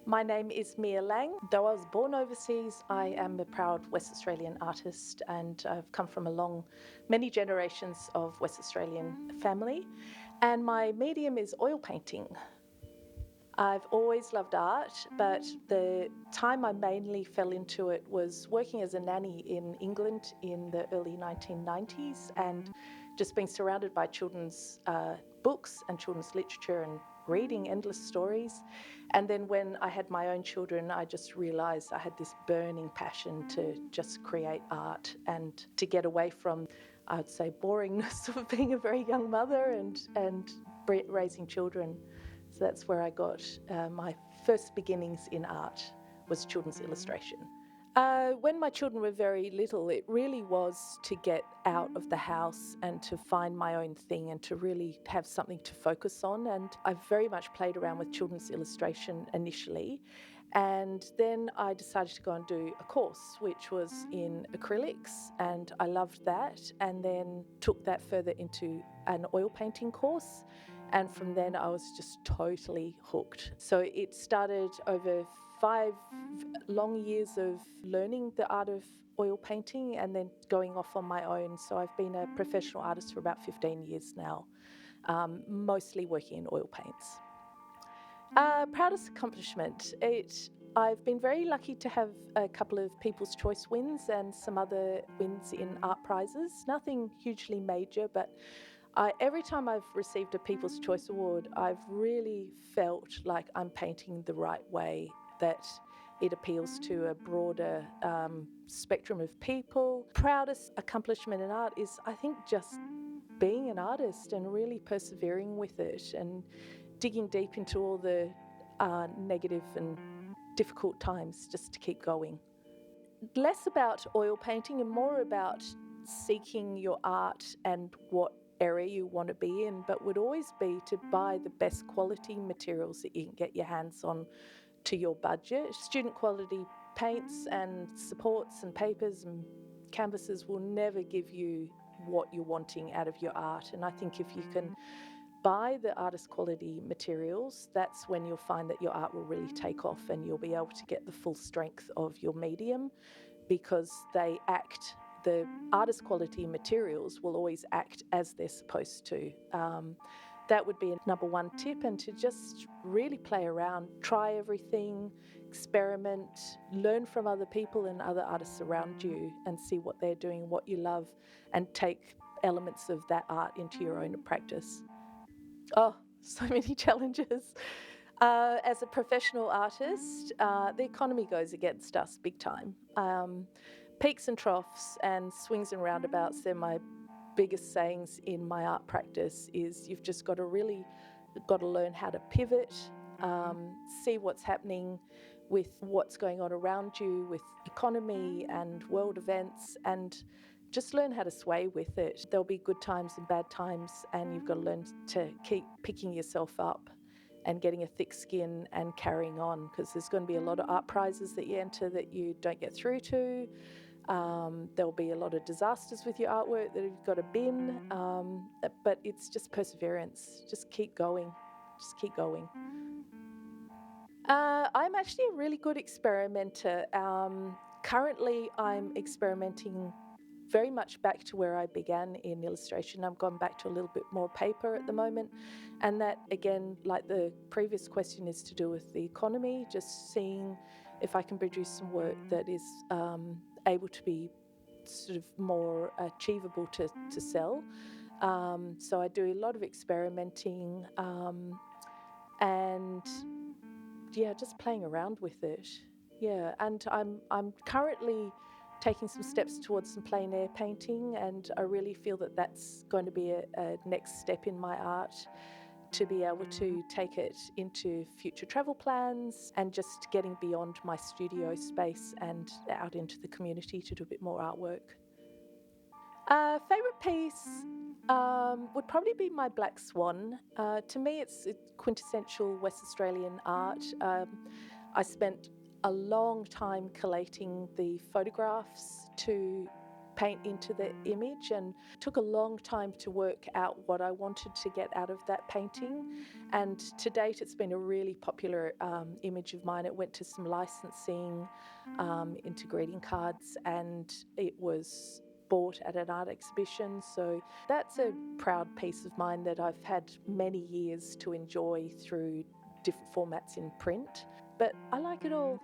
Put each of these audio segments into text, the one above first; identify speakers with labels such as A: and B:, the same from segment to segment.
A: My name is Mia Laing. Though I was born overseas, I am a proud West Australian artist, and I've come from many generations of West Australian family. And my medium is oil painting. I've always loved art, but the time I mainly fell into it was working as a nanny in England in the early 1990s and just being surrounded by children's books and children's literature and reading endless stories. And then when I had my own children, I just realised I had this burning passion to just create art and to get away from, I'd say, boringness of being a very young mother and raising children. So that's where I got my first beginnings in art, was children's illustration. When my children were very little, it really was to get out of the house and to find my own thing and to really have something to focus on. And I very much played around with children's illustration initially. And then I decided to go and do a course, which was in acrylics, and I loved that. And then took that further into an oil painting course. And from then I was just totally hooked. So it started over 5 long years of learning the art of oil painting and then going off on my own. So I've been a professional artist for about 15 years now, mostly working in oil paints. Proudest accomplishment. I've been very lucky to have a couple of People's Choice wins and some other wins in art prizes. Nothing hugely major, but every time I've received a People's Choice Award, I've really felt like I'm painting the right way, that it appeals to a broader spectrum of people. Proudest accomplishment in art is, I think, just being an artist and really persevering with it and digging deep into all the negative and difficult times just to keep going. Less about oil painting and more about seeking your art and what area you want to be in, but would always be to buy the best quality materials that you can get your hands on to your budget. Student quality paints and supports and papers and canvases will never give you what you're wanting out of your art. And I think if you can buy the artist quality materials, that's when you'll find that your art will really take off and you'll be able to get the full strength of your medium, because the artist quality materials will always act as they're supposed to. That would be a number one tip, and to just really play around, try everything, experiment, learn from other people and other artists around you and see what they're doing, what you love, and take elements of that art into your own practice. Oh, so many challenges. As a professional artist, the economy goes against us big time. Peaks and troughs and swings and roundabouts, they're my biggest sayings in my art practice. Is you've just got to learn how to pivot, see what's happening with what's going on around you with economy and world events, and just learn how to sway with it. There'll be good times and bad times, and you've got to learn to keep picking yourself up and getting a thick skin and carrying on, because there's going to be a lot of art prizes that you enter that you don't get through to. There'll be a lot of disasters with your artwork that you've got to bin, but it's just perseverance. Just keep going. Just keep going. I'm actually a really good experimenter. Currently, I'm experimenting very much back to where I began in illustration. I've gone back to a little bit more paper at the moment. And that, again, like the previous question, is to do with the economy, just seeing if I can produce some work that is able to be sort of more achievable to sell. So I do a lot of experimenting and just playing around with it. Yeah, and I'm currently taking some steps towards some plein air painting, and I really feel that that's going to be a next step in my art, to be able to take it into future travel plans and just getting beyond my studio space and out into the community to do a bit more artwork. Favourite piece would probably be my Black Swan. To me, it's quintessential West Australian art. I spent a long time collating the photographs to paint into the image, and took a long time to work out what I wanted to get out of that painting. And to date, it's been a really popular image of mine. It went to some licensing into greeting cards, and it was bought at an art exhibition. So that's a proud piece of mine that I've had many years to enjoy through different formats in print. But I like it all.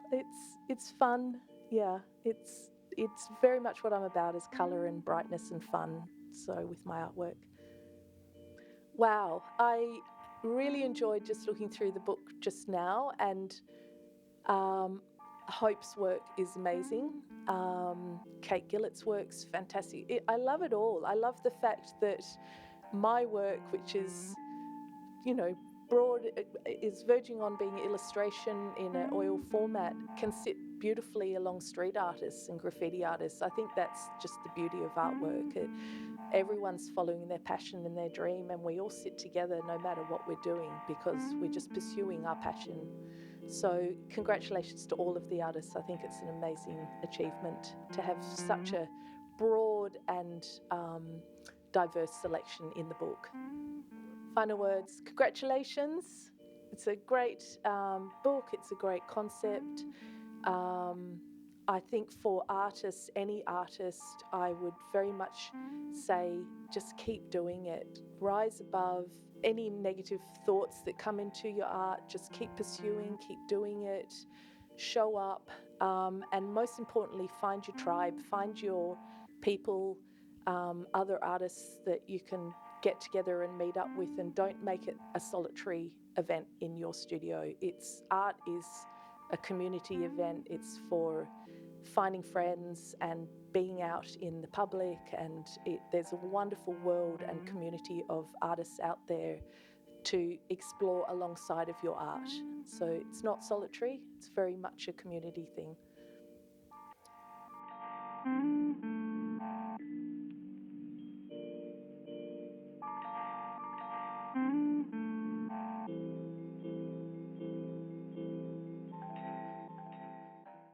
A: It's fun. Yeah, it's very much what I'm about, is colour and brightness and fun. So with my artwork. Wow, I really enjoyed just looking through the book just now, and um, Hope's work is amazing. Kate Gillett's work's fantastic. I love it all. I love the fact that my work, which is, you know, broad, is verging on being illustration in an oil format, can sit beautifully along street artists and graffiti artists. I think that's just the beauty of artwork. Everyone's following their passion and their dream, and we all sit together no matter what we're doing, because we're just pursuing our passion. So congratulations to all of the artists. I think it's an amazing achievement to have such a broad and diverse selection in the book. Final words, congratulations. It's a great book, it's a great concept. I think for artists, any artist, I would very much say just keep doing it. Rise above any negative thoughts that come into your art. Just keep pursuing, keep doing it, show up, and most importantly, find your tribe, find your people, other artists that you can get together and meet up with, and don't make it a solitary event in your studio. Art is a community event. It's for finding friends and being out in the public, and there's a wonderful world and community of artists out there to explore alongside of your art. So it's not solitary, it's very much a community thing.